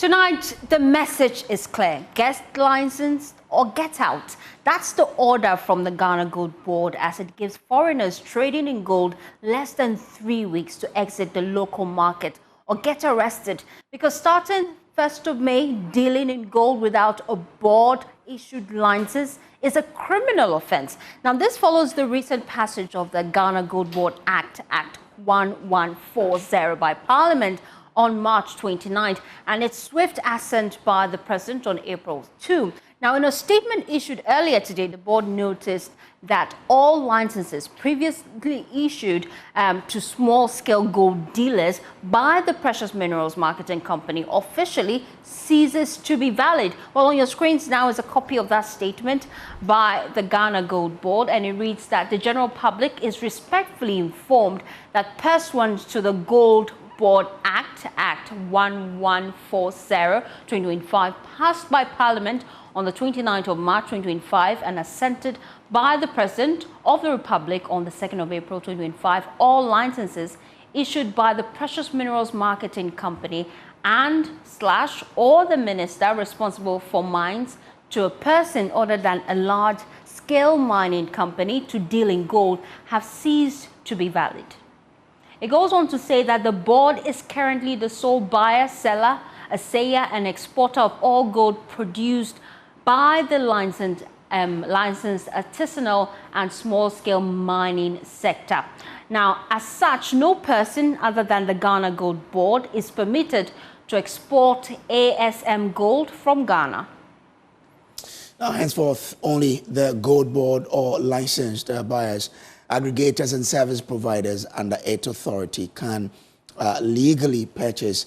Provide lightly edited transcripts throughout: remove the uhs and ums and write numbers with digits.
Tonight, the message is clear. Get licensed or get out. That's the order from the Ghana Gold Board as it gives foreigners trading in gold less than 3 weeks to exit the local market or get arrested. Because starting 1st of May, dealing in gold without a board-issued license is a criminal offense. Now, this follows the recent passage of the Ghana Gold Board Act 1140 by Parliament on March 29th, and its swift assent by the President on April 2. Now, in a statement issued earlier today, the board noticed that all licenses previously issued to small-scale gold dealers by the Precious Minerals Marketing Company officially ceases to be valid. Well, on your screens now is a copy of that statement by the Ghana Gold Board, and it reads that the general public is respectfully informed that pursuant to the Gold Board Act 1140/2025, passed by Parliament on the 29th of March 2025 and assented by the President of the Republic on the 2nd of April 2025, all licenses issued by the Precious Minerals Marketing Company and / or the minister responsible for mines to a person other than a large-scale mining company to deal in gold have ceased to be valid. It goes on to say that the board is currently the sole buyer, seller, assayer, and exporter of all gold produced by the licensed artisanal and small-scale mining sector. Now, as such, no person other than the Ghana Gold Board is permitted to export ASM gold from Ghana. Now, henceforth, only the Gold Board or licensed buyers, aggregators and service providers under its authority can legally purchase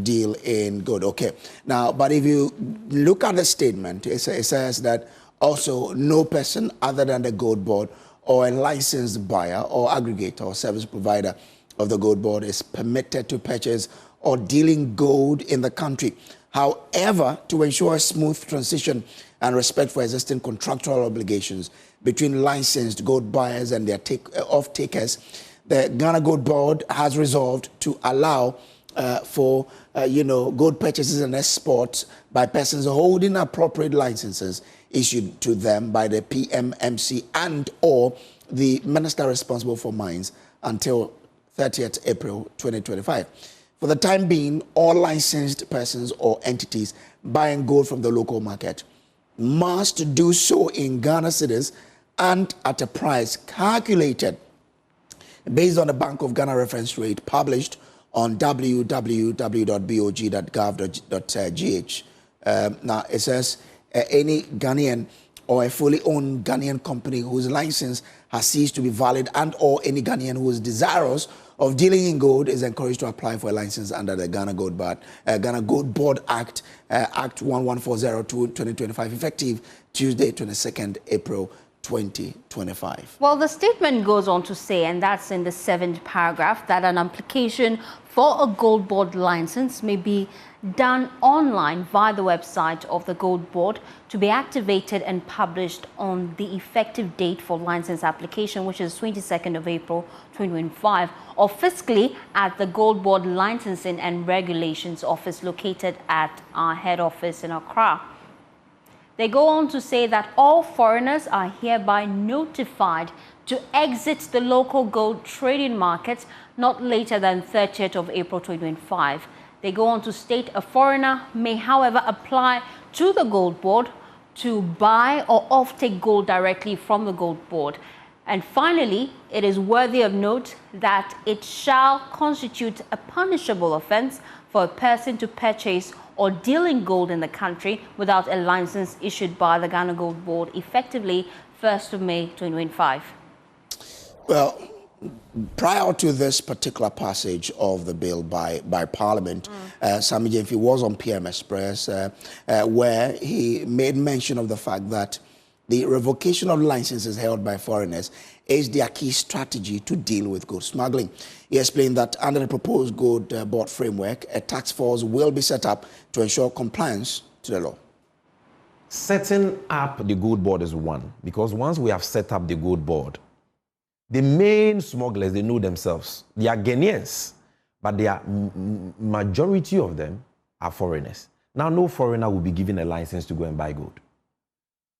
deal in gold. Okay. Now, but if you look at the statement, it says that also no person other than the Gold Board or a licensed buyer or aggregator or service provider of the Gold Board is permitted to purchase or deal in gold in the country. However, to ensure a smooth transition and respect for existing contractual obligations between licensed gold buyers and their off-takers, the Ghana Gold Board has resolved to allow for gold purchases and exports by persons holding appropriate licenses issued to them by the PMMC and or the minister responsible for mines until 30th April 2025. For the time being, all licensed persons or entities buying gold from the local market must do so in Ghana cedis and at a price calculated based on the Bank of Ghana reference rate published on www.bog.gov.gh. Now, it says any Ghanaian or a fully owned Ghanaian company whose license has ceased to be valid and or any Ghanaian who is desirous of dealing in gold is encouraged to apply for a license under the Ghana Gold Board Act, Act 1140/2025, effective Tuesday, 22nd April 2025. Well, the statement goes on to say, and that's in the 7th paragraph, that an application for a Gold Board license may be done online via the website of the Gold Board to be activated and published on the effective date for license application, which is 22nd of April 2025, or physically at the Gold Board Licensing and Regulations Office located at our head office in Accra. They go on to say that all foreigners are hereby notified to exit the local gold trading markets not later than 30th of April 2025. They go on to state a foreigner may, however, apply to the Gold Board to buy or offtake gold directly from the Gold Board. And finally, it is worthy of note that it shall constitute a punishable offense for a person to purchase or deal in gold in the country without a license issued by the Ghana Gold Board effectively 1st of May 2025. Well, prior to this particular passage of the bill by Parliament, Sammy Jemfi was on PM Express where he made mention of the fact that the revocation of licenses held by foreigners is their key strategy to deal with gold smuggling. He explained that under the proposed Gold Board framework, a task force will be set up to ensure compliance to the law. Setting up the Gold Board is one, because once we have set up the Gold Board, the main smugglers, they know themselves. They are Ghanaians, but they are majority of them are foreigners. Now, no foreigner will be given a license to go and buy gold.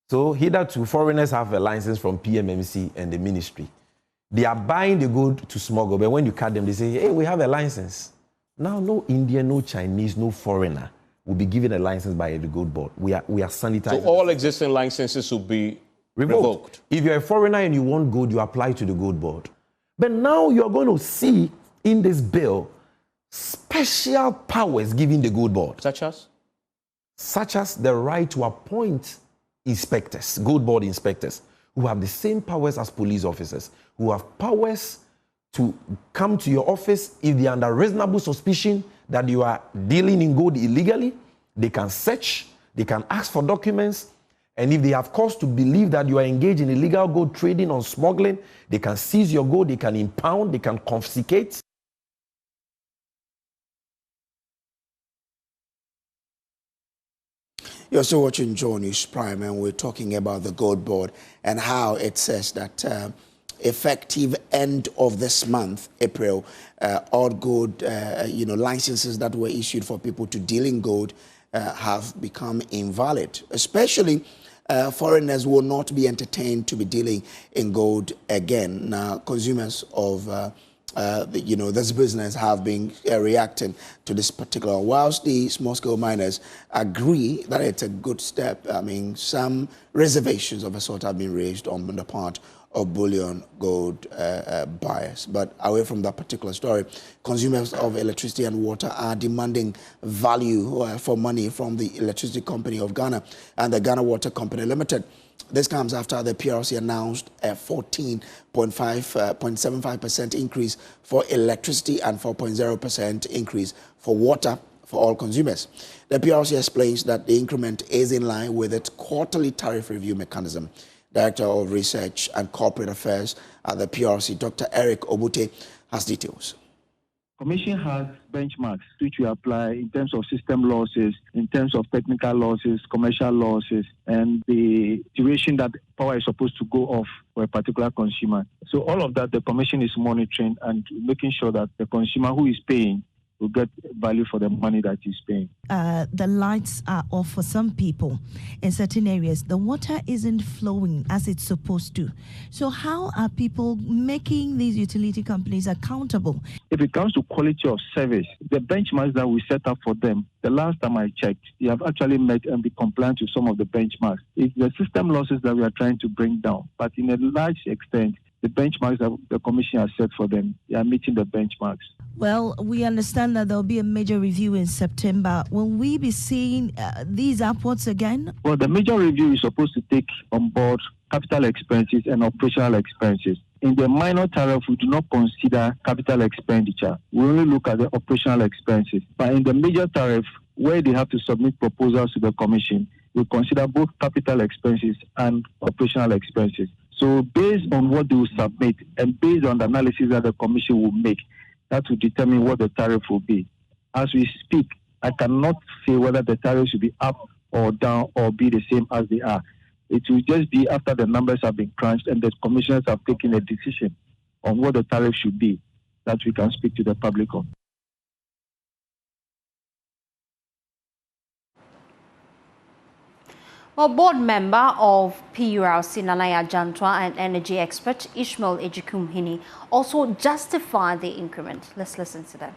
So hitherto, foreigners have a license from PMMC and the ministry. They are buying the gold to smuggle, but when you cut them, they say, hey, we have a license. Now, no Indian, no Chinese, no foreigner will be given a license by the gold board. We are sanitizing. So all existing licenses will be revoked. If you're a foreigner and you want gold, you apply to the gold board. But now you're going to see in this bill special powers given the gold board. Such as? Such as the right to appoint inspectors, gold board inspectors, who have the same powers as police officers, who have powers to come to your office if they are under reasonable suspicion that you are dealing in gold illegally. They can search, they can ask for documents, and if they have cause to believe that you are engaged in illegal gold trading or smuggling, they can seize your gold, they can impound, they can confiscate. You're also watching Joe News Prime, and we're talking about the gold board and how it says that effective end of this month, April, all gold, licenses that were issued for people to deal in gold have become invalid. Especially, foreigners will not be entertained to be dealing in gold again. Now, consumers of this business have been reacting to this particular. Whilst the small-scale miners agree that it's a good step, I mean, some reservations of a sort have been raised on the part of bullion gold buyers. But away from that particular story, consumers of electricity and water are demanding value for money from the Electricity Company of Ghana and the Ghana Water Company Limited. This comes after the PRC announced a 14.75% increase for electricity and 4.0% increase for water for all consumers. The PRC explains that the increment is in line with its quarterly tariff review mechanism. Director of Research and Corporate Affairs at the PRC, Dr. Eric Obute, has details. Commission has benchmarks which we apply in terms of system losses, in terms of technical losses, commercial losses, and the duration that power is supposed to go off for a particular consumer. So all of that, the Commission is monitoring and making sure that the consumer who is paying will get value for the money that he's paying. The lights are off for some people in certain areas. The water isn't flowing as it's supposed to. So how are people making these utility companies accountable? If it comes to quality of service, the benchmarks that we set up for them, the last time I checked, they have actually met and be compliant with some of the benchmarks. It's the system losses that we are trying to bring down. But in a large extent, the benchmarks that the Commission has set for them, they are meeting the benchmarks. Well, we understand that there will be a major review in September. Will we be seeing these upwards again? Well, the major review is supposed to take on board capital expenses and operational expenses. In the minor tariff, we do not consider capital expenditure. We only look at the operational expenses. But in the major tariff, where they have to submit proposals to the Commission, we consider both capital expenses and operational expenses. So based on what they will submit and based on the analysis that the Commission will make, that will determine what the tariff will be. As we speak, I cannot say whether the tariff should be up or down or be the same as they are. It will just be after the numbers have been crunched and the commissioners have taken a decision on what the tariff should be that we can speak to the public on. Well, board member of PURC, Nanaya Jantwa, and energy expert Ishmael Ejikumhini also justified the increment. Let's listen to them.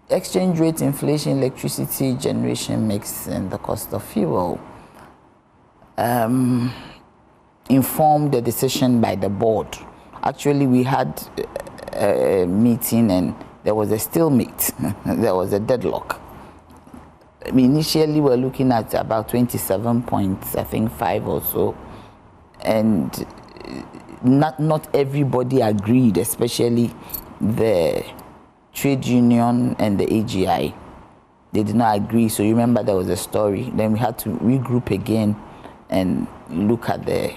Exchange rate, inflation, electricity generation mix, and the cost of fuel informed the decision by the board. Actually, we had a meeting and there was a stalemate. There was a deadlock. Initially, we were looking at about 27.5 or so, and not everybody agreed, especially the trade union and the AGI. They did not agree, so you remember there was a story. Then we had to regroup again and look at the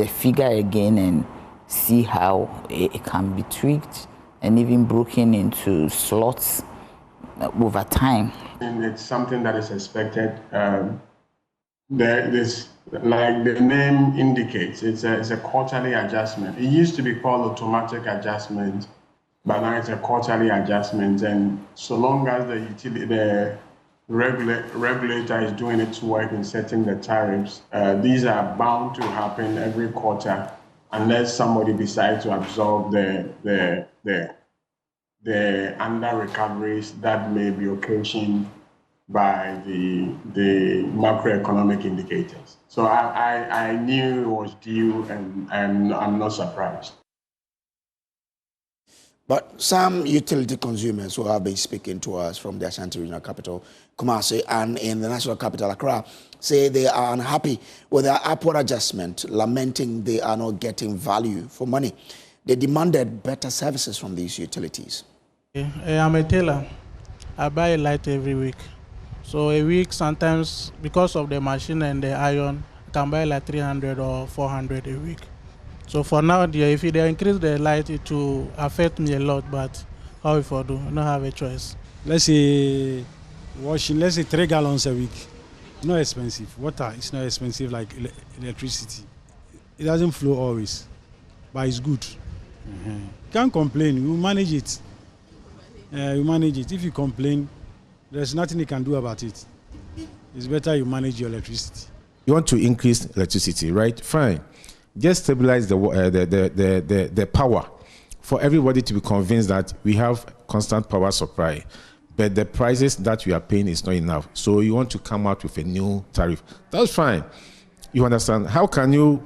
figure again and see how it can be tweaked and even broken into slots over time. And it's something that is expected. This, like the name indicates, it's a quarterly adjustment. It used to be called automatic adjustment but now it's a quarterly adjustment. And so long as the regulator is doing its work in setting the tariffs, these are bound to happen every quarter unless somebody decides to absorb the under recoveries that may be occasioned by the macroeconomic indicators. So I knew it was due, and I'm not surprised. But some utility consumers who have been speaking to us from the Ashanti Regional Capital, Kumasi, and in the national capital, Accra, say they are unhappy with the upward adjustment, lamenting they are not getting value for money. They demanded better services from these utilities. I'm a tailor. I buy a light every week. So a week, sometimes, because of the machine and the iron, I can buy like 300 or 400 a week. So for now, if they increase the light, it will affect me a lot, but how if I do? I don't have a choice. Let's say washing, let's say 3 gallons a week. Not expensive. Water is not expensive like electricity. It doesn't flow always, but it's good. Can't complain, you manage it. You manage it. If you complain, there's nothing you can do about it. It's better you manage your electricity. You want to increase electricity, right? Fine. Just stabilize the power for everybody to be convinced that we have constant power supply, but the prices that we are paying is not enough. So you want to come out with a new tariff. That's fine. You understand? How can you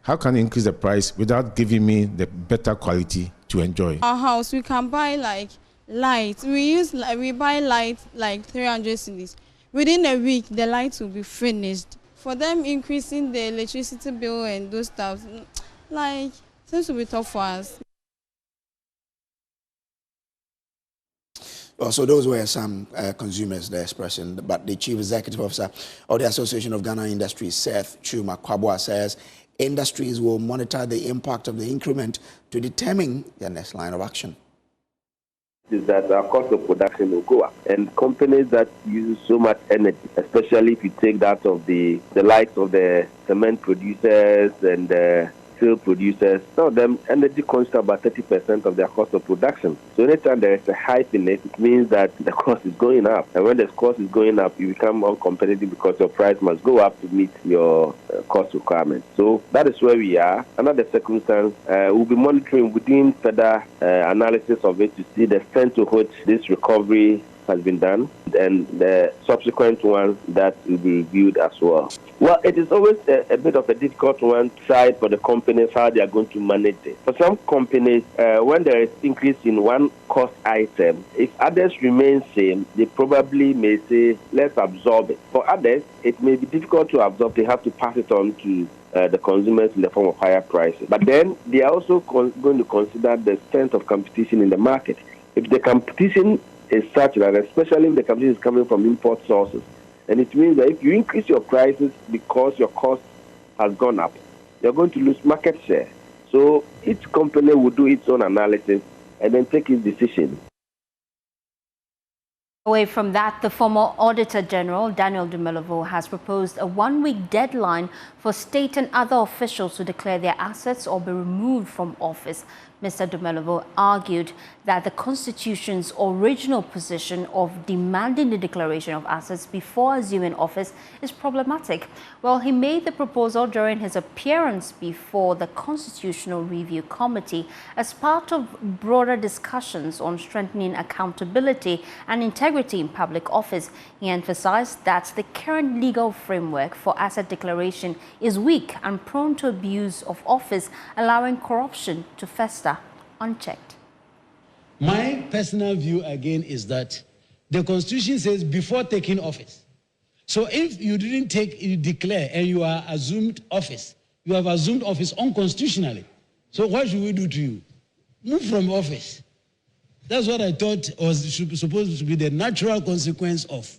increase the price without giving me the better quality to enjoy? Our house, we can buy like light. We buy light like 300 cedis. Within a week, the light will be finished. For them increasing the electricity bill and those stuff, like, seems to be tough for us. Well, so those were some consumers, the expression, but the Chief Executive Officer of the Association of Ghana Industries, Seth Chuma Kwabwa, says industries will monitor the impact of the increment to determine their next line of action. Is that our cost of production will go up, and companies that use so much energy, especially if you take that of the likes of the cement producers and the steel producers, some of them energy consumes about 30% of their cost of production. So anytime there is a hype in it, it means that the cost is going up, and when the cost is going up, you become uncompetitive because your price must go up to meet your cost requirements. So that is where we are. Another circumstance, we'll be monitoring within further analysis of it to see the extent to which this recovery has been done, and the subsequent ones that will be reviewed as well. Well, it is always a bit of a difficult one side for the companies, how they are going to manage it. For some companies, when there is increase in one cost item, if others remain same, they probably may say, let's absorb it. For others, it may be difficult to absorb. They have to pass it on to the consumers in the form of higher prices. But then they are also going to consider the strength of competition in the market. If the competition is such that, especially if the competition is coming from import sources, and it means that if you increase your prices because your cost has gone up, you're going to lose market share. So each company will do its own analysis and then take its decision. Away from that, the former Auditor General, Daniel Dumelovo, has proposed a one-week deadline for state and other officials to declare their assets or be removed from office. Mr. Dumelovo argued that the Constitution's original position of demanding the declaration of assets before assuming office is problematic. Well, he made the proposal during his appearance before the Constitutional Review Committee as part of broader discussions on strengthening accountability and integrity in public office. He emphasized that the current legal framework for asset declaration is weak and prone to abuse of office, allowing corruption to fester unchecked. My personal view again is that the Constitution says before taking office. So if you didn't declare and you are assumed office, you have assumed office unconstitutionally. So what should we do to you? Move from office. That's what I thought was supposed to be the natural consequence of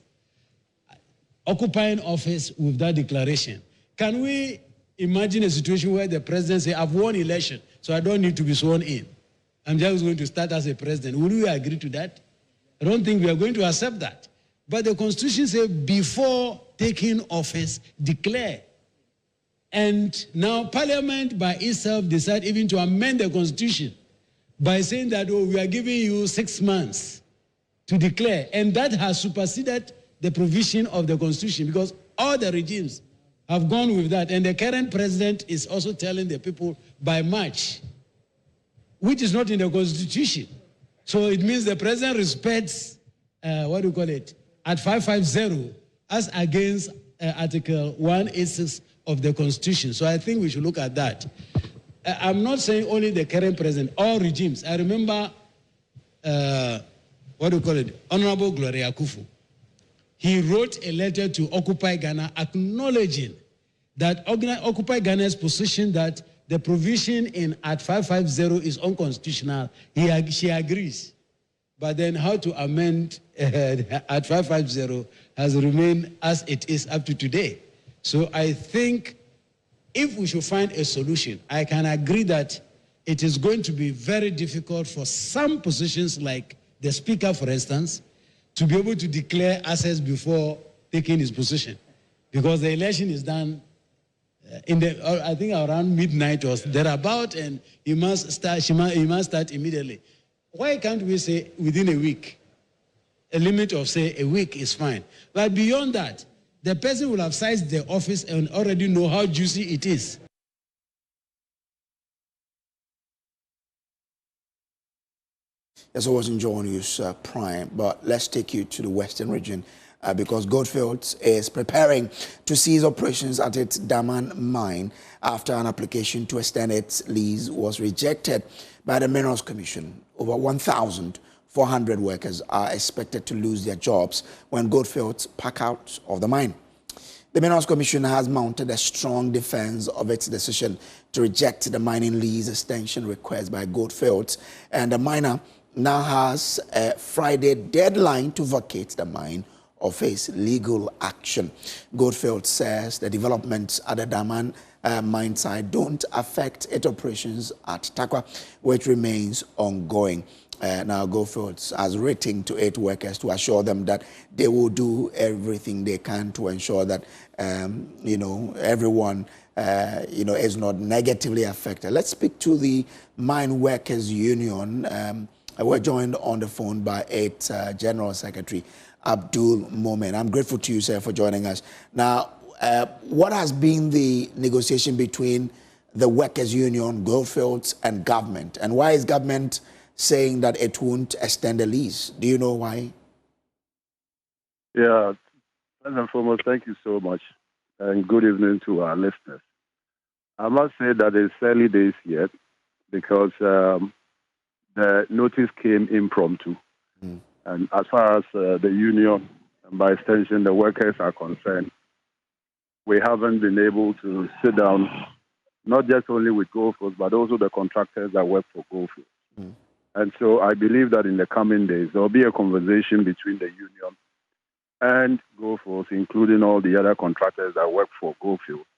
occupying office with that declaration. Can we imagine a situation where the president says, I've won election, so I don't need to be sworn in. I'm just going to start as a president. Will we agree to that? I don't think we are going to accept that. But the Constitution says before taking office, declare. And now Parliament by itself decide even to amend the Constitution. by saying that, oh, we are giving you 6 months to declare. And that has superseded the provision of the Constitution, because all the regimes have gone with that. And the current president is also telling the people by March, which is not in the Constitution. So it means the president respects, at 550 as against Article 186 of the Constitution. So I think we should look at that. I'm not saying only the current president, all regimes. I remember, Honorable Gloria Kufu. He wrote a letter to Occupy Ghana acknowledging that Occupy Ghana's position that the provision in Act 550 is unconstitutional. She agrees. But then how to amend Act 550 has remained as it is up to today. So I think if we should find a solution, I can agree that it is going to be very difficult for some positions like the Speaker, for instance, to be able to declare assets before taking his position. Because the election is done I think around midnight or thereabout, and he must start immediately. Why can't we say within a week? A limit of, say, a week is fine. But beyond that, the person will have sized the office and already know how juicy it is. Yes, I was enjoying News Prime, but let's take you to the Western region because Goldfields is preparing to cease operations at its Daman mine after an application to extend its lease was rejected by the Minerals Commission. Over 1,400 workers are expected to lose their jobs when Goldfields pack out of the mine. The Minerals Commission has mounted a strong defense of its decision to reject the mining lease extension request by Goldfields, and the miner now has a Friday deadline to vacate the mine or face legal action. Goldfields says the developments at the Daman mine site don't affect its operations at Takwa, which remains ongoing. Now, Goldfields has written to 8 workers to assure them that they will do everything they can to ensure that, everyone, is not negatively affected. Let's speak to the Mine Workers Union. We're joined on the phone by its General Secretary, Abdul Momen. I'm grateful to you, sir, for joining us. Now, what has been the negotiation between the Workers Union, Goldfields, and government? And why is government saying that it won't extend the lease? Do you know why? Yeah, first and foremost, thank you so much, and good evening to our listeners. I must say that it's early days yet because the notice came impromptu. And as far as the union, and by extension the workers are concerned, we haven't been able to sit down, not just only with Goldfields, but also the contractors that work for Goldfields. And so I believe that in the coming days, there will be a conversation between the union and Goldfields, including all the other contractors that work for Goldfields,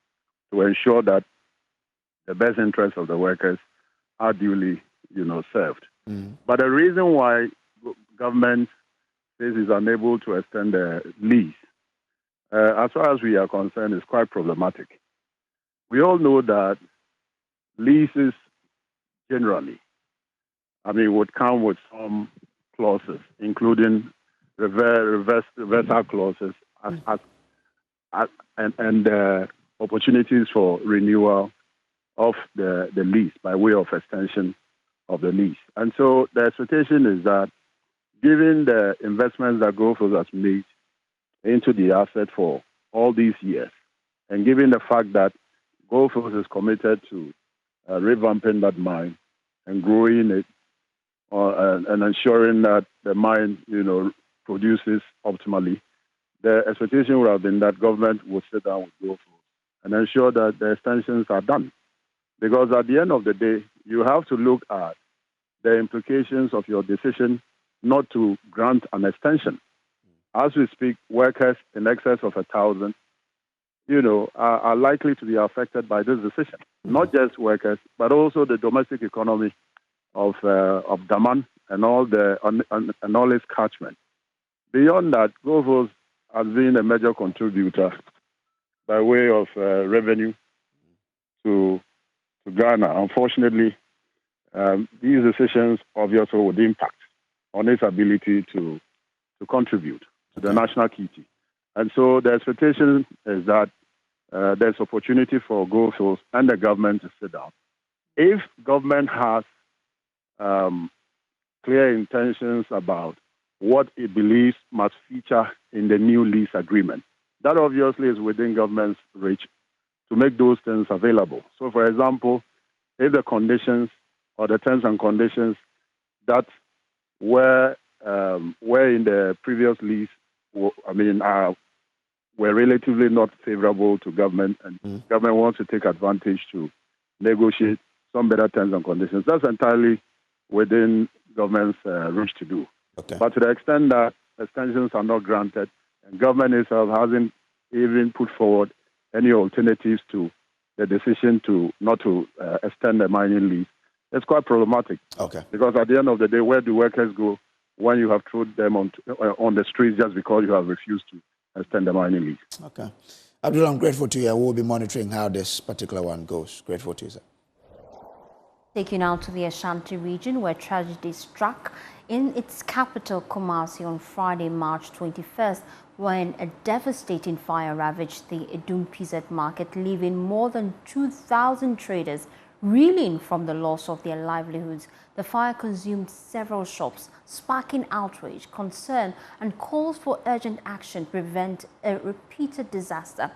to ensure that the best interests of the workers are duly, served. But the reason why government says it's unable to extend the lease, as far as we are concerned, is quite problematic. We all know that leases generally, would come with some clauses, including reversal clauses and opportunities for renewal of the lease by way of extension of the lease. And so the expectation is that given the investments that Goldfields has made into the asset for all these years, and given the fact that Goldfields is committed to revamping that mine and growing it and ensuring that the mine, produces optimally, the expectation would have been that government would sit down with Goldfields and ensure that the extensions are done. Because at the end of the day, you have to look at the implications of your decision not to grant an extension. As we speak, workers in excess of 1,000, are likely to be affected by this decision. Not just workers, but also the domestic economy of Daman and all its catchment. Beyond that, Goldfields has been a major contributor by way of revenue to Ghana. Unfortunately, these decisions obviously would impact on its ability to contribute to the national kitty. And so the expectation is that there's opportunity for Goldfields and the government to sit down. If government has clear intentions about what it believes must feature in the new lease agreement, that obviously is within government's reach to make those things available. So, for example, if the conditions or the terms and conditions that were in the previous lease, were relatively not favorable to government, and government wants to take advantage to negotiate some better terms and conditions, that's entirely within government's reach to do. Okay. But to the extent that extensions are not granted, and government itself hasn't even put forward any alternatives to the decision not to extend the mining lease, it's quite problematic. Okay. Because at the end of the day, where do workers go when you have thrown them on the streets just because you have refused to extend the mining lease? Okay. Abdul, I'm grateful to you. We'll be monitoring how this particular one goes. Grateful to you, sir. Taking out to the Ashanti region, where tragedy struck in its capital, Kumasi, on Friday, March 21st, when a devastating fire ravaged the Edum PZ market, leaving more than 2,000 traders reeling from the loss of their livelihoods. The fire consumed several shops, sparking outrage, concern, and calls for urgent action to prevent a repeated disaster.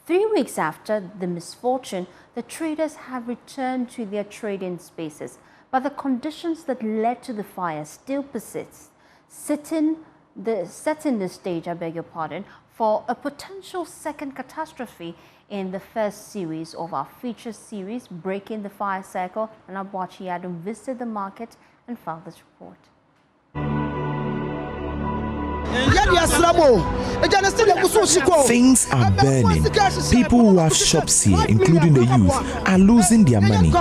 3 weeks after the misfortune, the traders have returned to their trading spaces, but the conditions that led to the fire still persist, setting the stage, for a potential second catastrophe in the first series of our feature series, Breaking the Fire Circle. And Abuachi Adam visited the market and filed this report. Things are burning. People who have shops here, including the youth, are losing their money.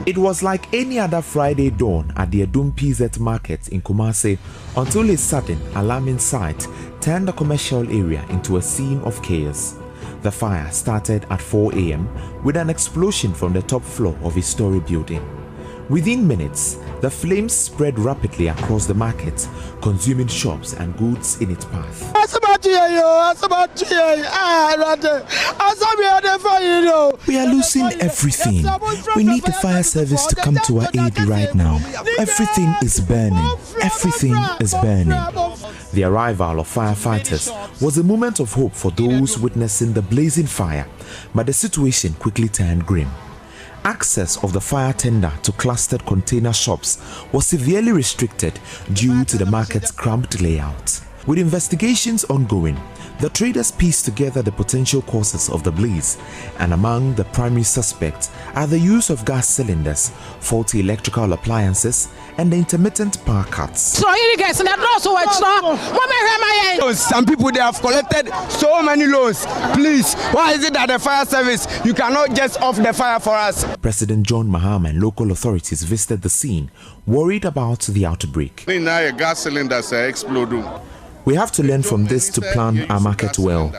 It was like any other Friday dawn at the Edum PZ market in Kumasi until a sudden alarming sight turned the commercial area into a scene of chaos. The fire started at 4 a.m. with an explosion from the top floor of a story building. Within minutes, the flames spread rapidly across the market, consuming shops and goods in its path. We are losing everything. We need the fire service to come to our aid right now. Everything is burning. Everything is burning. The arrival of firefighters was a moment of hope for those witnessing the blazing fire, but the situation quickly turned grim. Access of the fire tender to clustered container shops was severely restricted due to the market's cramped layout. With investigations ongoing, the traders pieced together the potential causes of the blaze, and among the primary suspects are the use of gas cylinders, faulty electrical appliances, and the intermittent power cuts. Some people, they have collected so many loans. Please, why is it that the fire service, you cannot just off the fire for us? President John Mahama and local authorities visited the scene, worried about the outbreak. Gas cylinders explode. We have to learn from this to plan our market well.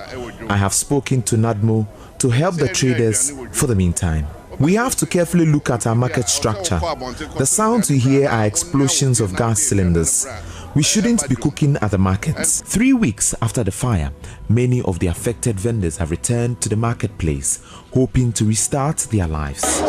I have spoken to NADMO to help the traders for the meantime. We have to carefully look at our market structure. The sounds you hear are explosions of gas cylinders. We shouldn't be cooking at the markets. 3 weeks after the fire, many of the affected vendors have returned to the marketplace, hoping to restart their lives.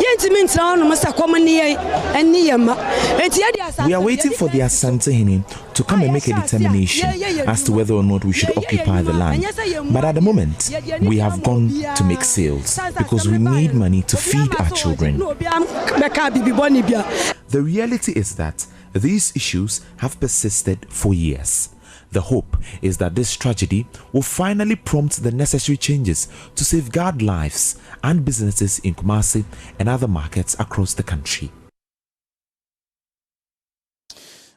We are waiting for the Asante Hini to come and make a determination as to whether or not we should occupy the land. But at the moment, we have gone to make sales because we need money to feed our children. The reality is that these issues have persisted for years. The hope is that this tragedy will finally prompt the necessary changes to safeguard lives and businesses in Kumasi and other markets across the country.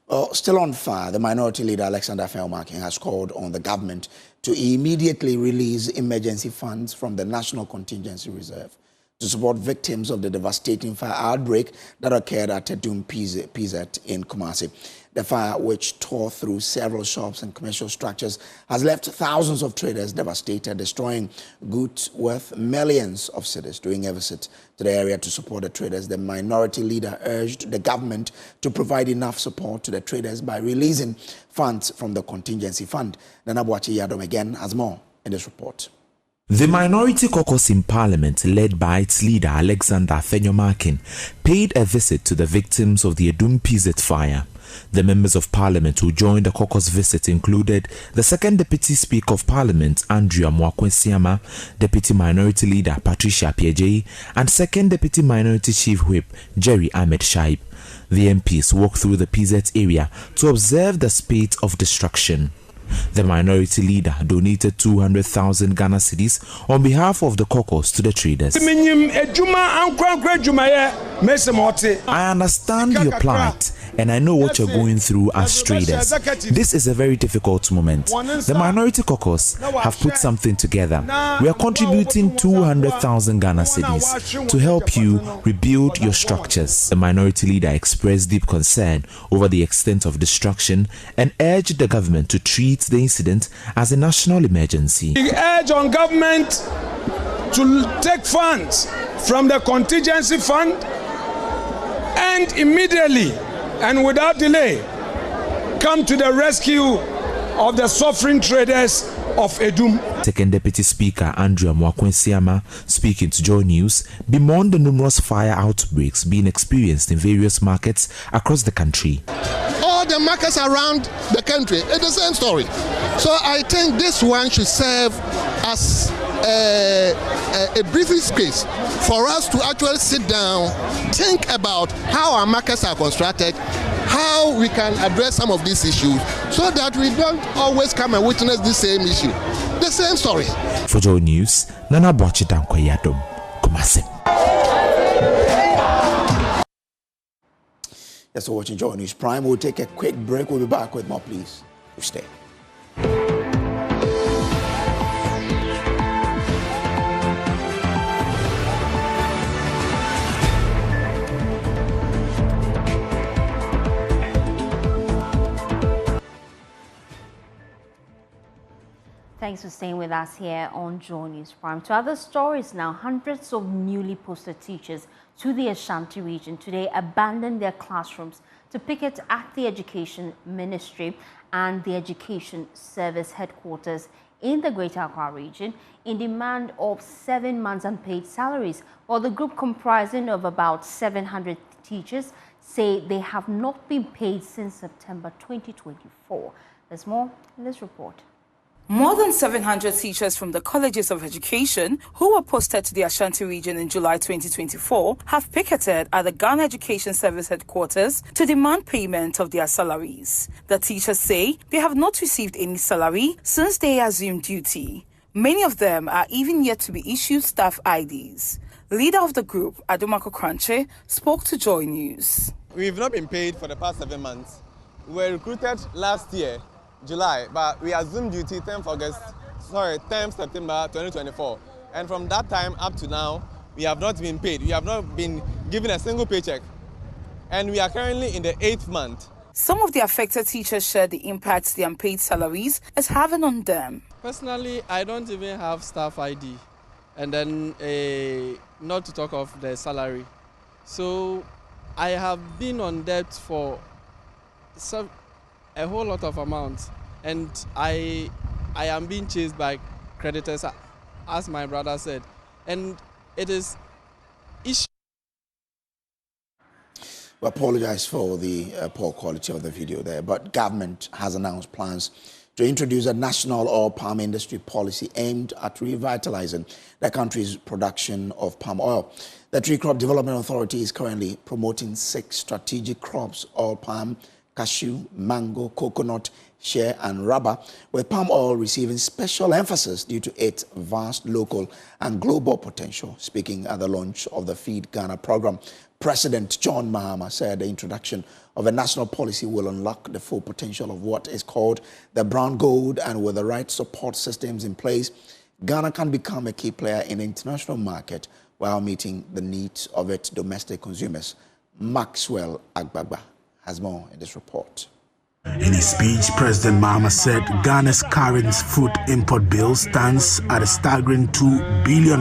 Well, still on fire, the Minority Leader Alexander Felmarking has called on the government to immediately release emergency funds from the National Contingency Reserve to support victims of the devastating fire outbreak that occurred at Edum PZ in Kumasi. The fire, which tore through several shops and commercial structures, has left thousands of traders devastated, destroying goods worth millions of cedis. During a visit to the area to support the traders, the minority leader urged the government to provide enough support to the traders by releasing funds from the contingency fund. Nana Boachi Yadom again has more in this report. The minority caucus in Parliament, led by its leader Alexander Fenyomakin, paid a visit to the victims of the Edum PZ fire. The members of Parliament who joined the caucus visit included the Second Deputy Speaker of Parliament, Andrea Mwakwesiama, Deputy Minority Leader Patricia Piejei, and Second Deputy Minority Chief Whip Jerry Ahmed Shaib. The MPs walked through the PZ area to observe the spate of destruction. The minority leader donated 200,000 Ghana cedis on behalf of the caucus to the traders. I understand your plight and I know what you're going through as traders. This is a very difficult moment. The minority caucus have put something together. We are contributing 200,000 Ghana cedis to help you rebuild your structures. The minority leader expressed deep concern over the extent of destruction and urged the government to treat the incident as a national emergency. We urge on government to take funds from the contingency fund and immediately and without delay come to the rescue of the suffering traders of Edum. Second Deputy Speaker Andrea Mwakwesiama, speaking to Joy News, bemoaned the numerous fire outbreaks being experienced in various markets across the country. All the markets around the country, it's the same story. So I think this one should serve as a briefing space for us to actually sit down, think about how our markets are constructed, how we can address some of these issues so that we don't always come and witness the same issue, the same story. For Joy News, Nana Boachi Yadom, Kumasi. Yes, so watching Joy News Prime. We'll take a quick break. We'll be back with more, please. Stay. Thanks for staying with us here on Joy News Prime. To other stories now, hundreds of newly posted teachers to the Ashanti region today abandoned their classrooms to picket at the Education Ministry and the Education Service headquarters in the Greater Accra region in demand of 7 months unpaid salaries. While the group, comprising of about 700 teachers, say they have not been paid since September 2024. There's more in this report. More than 700 teachers from the colleges of education who were posted to the Ashanti region in July 2024 have picketed at the Ghana Education Service headquarters to demand payment of their salaries. The teachers say they have not received any salary since they assumed duty. Many of them are even yet to be issued staff IDs. Leader of the group, Adomako Kranche, spoke to Joy News. We've not been paid for the past 7 months. We were recruited last year, July, but we assumed duty 10th September 2024. And from that time up to now, we have not been paid. We have not been given a single paycheck. And we are currently in the 8th month. Some of the affected teachers share the impact the unpaid salaries is having on them. Personally, I don't even have staff ID. And then not to talk of the salary. So I have been on debt for a whole lot of amounts, and I am being chased by creditors, as my brother said, and it is issue. We apologize for the poor quality of the video there, but government has announced plans to introduce a national oil palm industry policy aimed at revitalizing the country's production of palm oil. The Tree Crop Development Authority is currently promoting 6 strategic crops: oil palm, cashew, mango, coconut, shea and rubber, with palm oil receiving special emphasis due to its vast local and global potential. Speaking at the launch of the Feed Ghana program, President John Mahama said the introduction of a national policy will unlock the full potential of what is called the brown gold, and with the right support systems in place, Ghana can become a key player in the international market while meeting the needs of its domestic consumers. Maxwell Agbagba has more in this report. In his speech, President Mahama said Ghana's current food import bill stands at a staggering $2 billion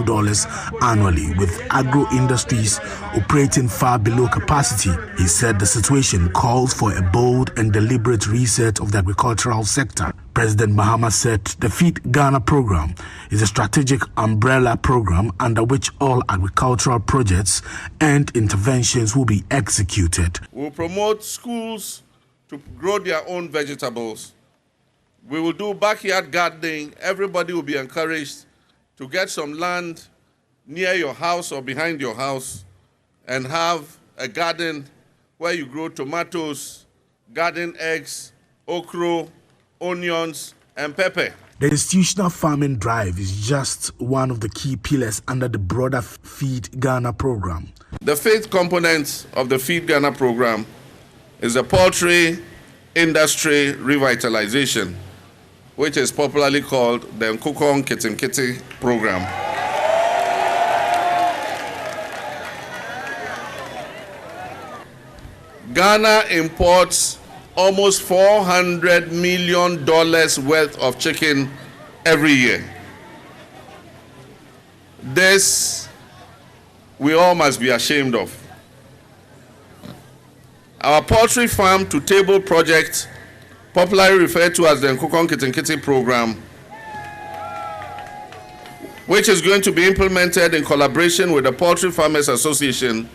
annually, with agro-industries operating far below capacity. He said the situation calls for a bold and deliberate reset of the agricultural sector. President Mahama said the Feed Ghana program is a strategic umbrella program under which all agricultural projects and interventions will be executed. We'll promote schools to grow their own vegetables. We will do backyard gardening. Everybody will be encouraged to get some land near your house or behind your house and have a garden where you grow tomatoes, garden eggs, okra, onions, and pepper. The institutional farming drive is just one of the key pillars under the broader Feed Ghana program. The fifth component of the Feed Ghana program is the poultry industry revitalization, which is popularly called the Nkukong Kitim Kiti program. Ghana imports almost $400 million worth of chicken every year. This we all must be ashamed of. Our poultry farm to table project, popularly referred to as the Nkukong Kitim Kiti program, which is going to be implemented in collaboration with the Poultry Farmers Association,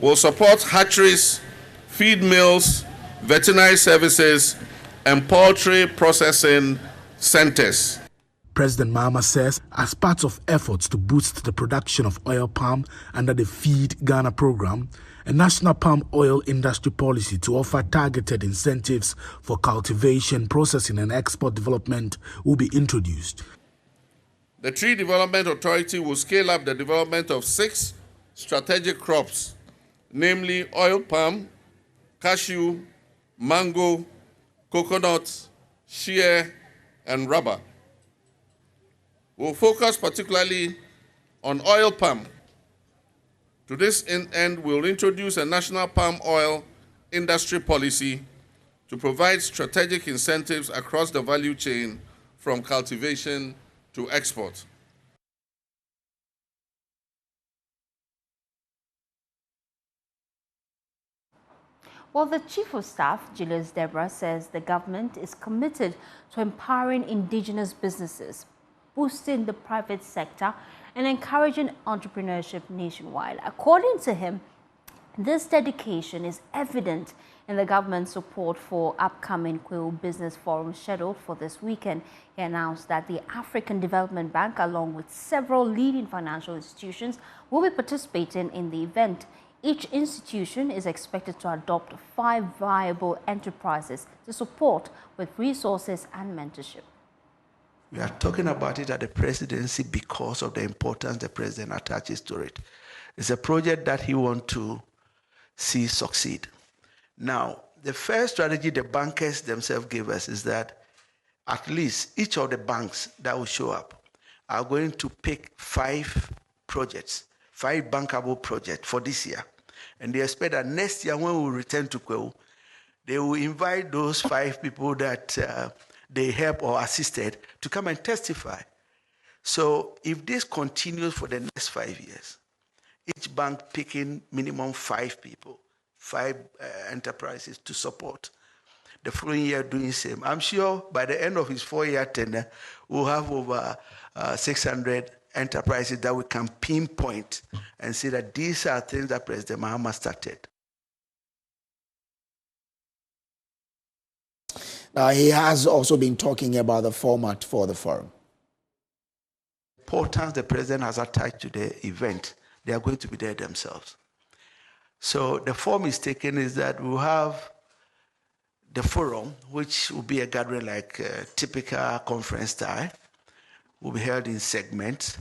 will support hatcheries, feed mills, veterinary services, and poultry processing centers. President Mahama says, as part of efforts to boost the production of oil palm under the Feed Ghana program, a national palm oil industry policy to offer targeted incentives for cultivation, processing, and export development will be introduced. The Tree Development Authority will scale up the development of 6 strategic crops, namely oil palm, cashew, mango, coconut, shea, and rubber. We'll focus particularly on oil palm. To this end, we'll introduce a national palm oil industry policy to provide strategic incentives across the value chain from cultivation to export. Well, the Chief of Staff, Julius Deborah, says the government is committed to empowering indigenous businesses, boosting the private sector, and encouraging entrepreneurship nationwide. According to him, this dedication is evident in the government's support for upcoming Kwewu Business Forum scheduled for this weekend. He announced that the African Development Bank, along with several leading financial institutions, will be participating in the event. Each institution is expected to adopt 5 viable enterprises to support with resources and mentorship. We are talking about it at the presidency because of the importance the president attaches to it. It's a project that he wants to see succeed. Now, the first strategy the bankers themselves gave us is that at least each of the banks that will show up are going to pick 5 projects, 5 bankable projects for this year. And they expect that next year when we return to Kwewu, they will invite those 5 people that they helped or assisted to come and testify. So if this continues for the next 5 years, each bank picking minimum 5 people, 5 enterprises to support, the following year doing the same, I'm sure by the end of his 4-year tenure, we'll have over 600 enterprises that we can pinpoint and say that these are things that President Mahama started. He has also been talking about the format for the forum. Importance the president has attached to the event, they are going to be there themselves. So the form is taken is that we'll have the forum, which will be a gathering like a typical conference style, will be held in segments.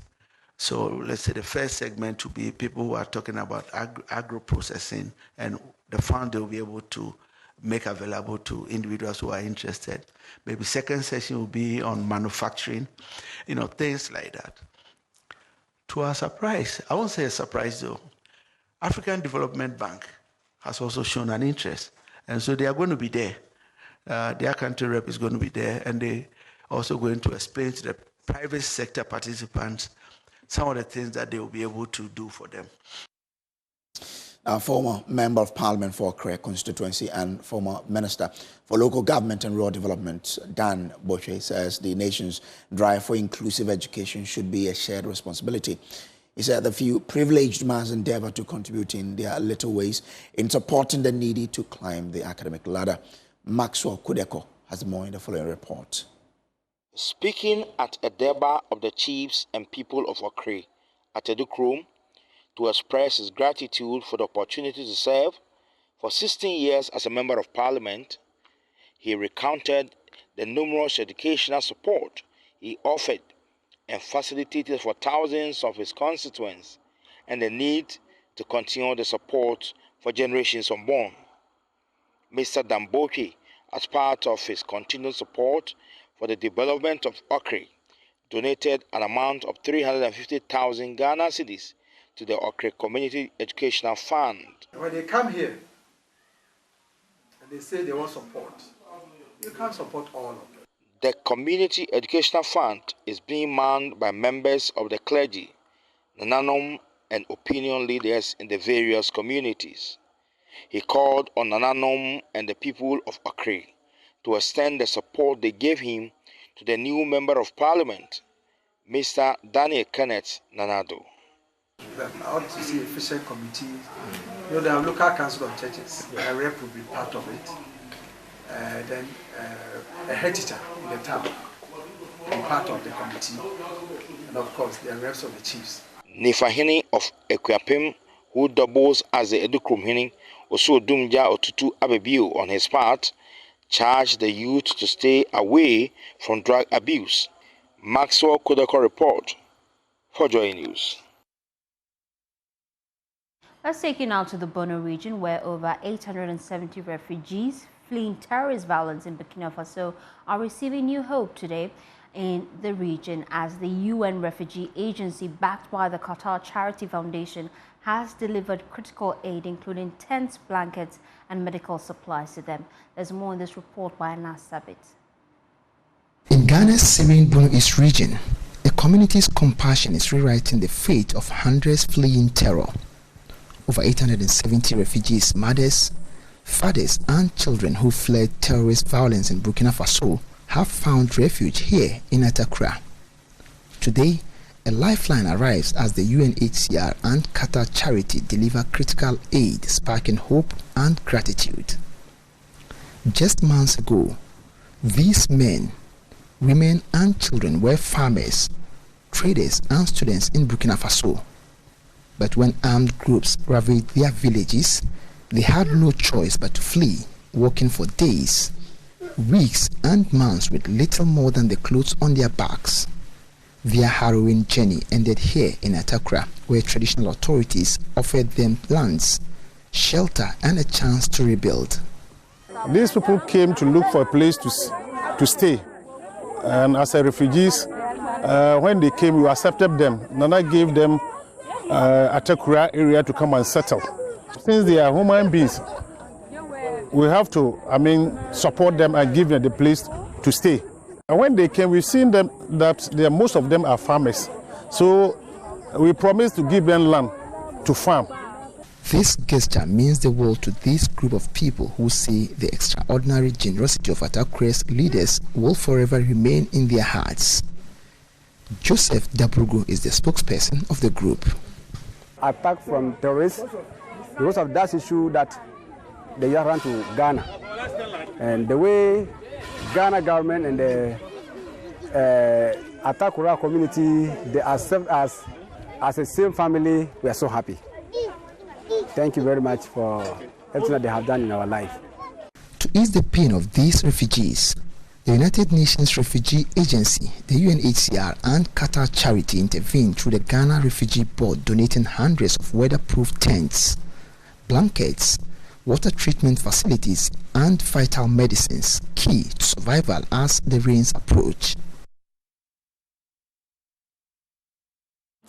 So let's say the first segment will be people who are talking about agro-processing, and the fund will be able to make available to individuals who are interested. Maybe second session will be on manufacturing, things like that. To our surprise, I won't say a surprise though, African Development Bank has also shown an interest. And so they are going to be there. Their country rep is going to be there, and they also going to explain to the private sector participants some of the things that they will be able to do for them. Our former Member of Parliament for Accra constituency and former Minister for Local Government and Rural Development, Dan Boche, says the nation's drive for inclusive education should be a shared responsibility. He said the few privileged must endeavor to contribute in their little ways in supporting the needy to climb the academic ladder. Maxwell Kudeko has more in the following report. Speaking at a deba of the chiefs and people of Accra at Edukrom, to express his gratitude for the opportunity to serve for 16 years as a Member of Parliament, he recounted the numerous educational support he offered and facilitated for thousands of his constituents and the need to continue the support for generations unborn. Mr. Damboche, as part of his continued support for the development of Accra, donated an amount of 350,000 Ghana cedis to the Accra Community Educational Fund. When they come here and they say they want support, you can't support all of them. The Community Educational Fund is being manned by members of the clergy, Nananom, and opinion leaders in the various communities. He called on Nananom and the people of Accra to extend the support they gave him to the new Member of Parliament, Mr. Daniel Kenneth Nanado. I want to see a fiscal committee. You know, there are local council of churches. A rep will be part of it. Then a head teacher in the town will be part of the committee. And of course, the reps of the chiefs. Nifahini of Equiapim, who doubles as the Edukrom Hini, also Dumja Otutu Abebiu on his part, charged the youth to stay away from drug abuse. Maxwell Kodako report for Joy News. Let's take you now to the Bono region, where over 870 refugees fleeing terrorist violence in Burkina Faso are receiving new hope today in the region as the UN Refugee Agency, backed by the Qatar Charity Foundation, has delivered critical aid, including tents, blankets, and medical supplies to them. There's more in this report by Anas Sabit. In Ghana's Syrian Bono East region, the community's compassion is rewriting the fate of hundreds fleeing terror. Over 870 refugees, mothers, fathers, and children who fled terrorist violence in Burkina Faso have found refuge here in Accra. Today, a lifeline arrives as the UNHCR and Qatar Charity deliver critical aid, sparking hope and gratitude. Just months ago, these men, women, and children were farmers, traders, and students in Burkina Faso. But when armed groups ravaged their villages, they had no choice but to flee, walking for days, weeks, and months with little more than the clothes on their backs. Their harrowing journey ended here in Accra, where traditional authorities offered them lands, shelter, and a chance to rebuild. These people came to look for a place to stay. And as refugees, when they came, we accepted them. Nana gave them Accra area to come and settle. Since they are human beings, we have to, support them and give them the place to stay. And when they came, we've seen them that most of them are farmers. So we promised to give them land to farm. This gesture means the world to this group of people who say the extraordinary generosity of Attakra's leaders will forever remain in their hearts. Joseph Dabrugo is the spokesperson of the group. Attack from terrorists because of that issue that they just ran to Ghana. And the way Ghana government and the Atakura community, they accept us as a same family, we are so happy. Thank you very much for everything that they have done in our life. To ease the pain of these refugees, the United Nations Refugee Agency, the UNHCR, and Qatar Charity intervened through the Ghana Refugee Board, donating hundreds of weatherproof tents, blankets, water treatment facilities, and vital medicines, key to survival as the rains approach.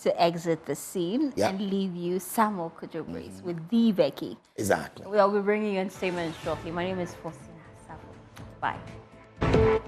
to exit the scene and leave you, Samuel Kujobris, with the Becky. Exactly. We'll be bringing you in statements shortly. My name is Fosina Savo. Bye.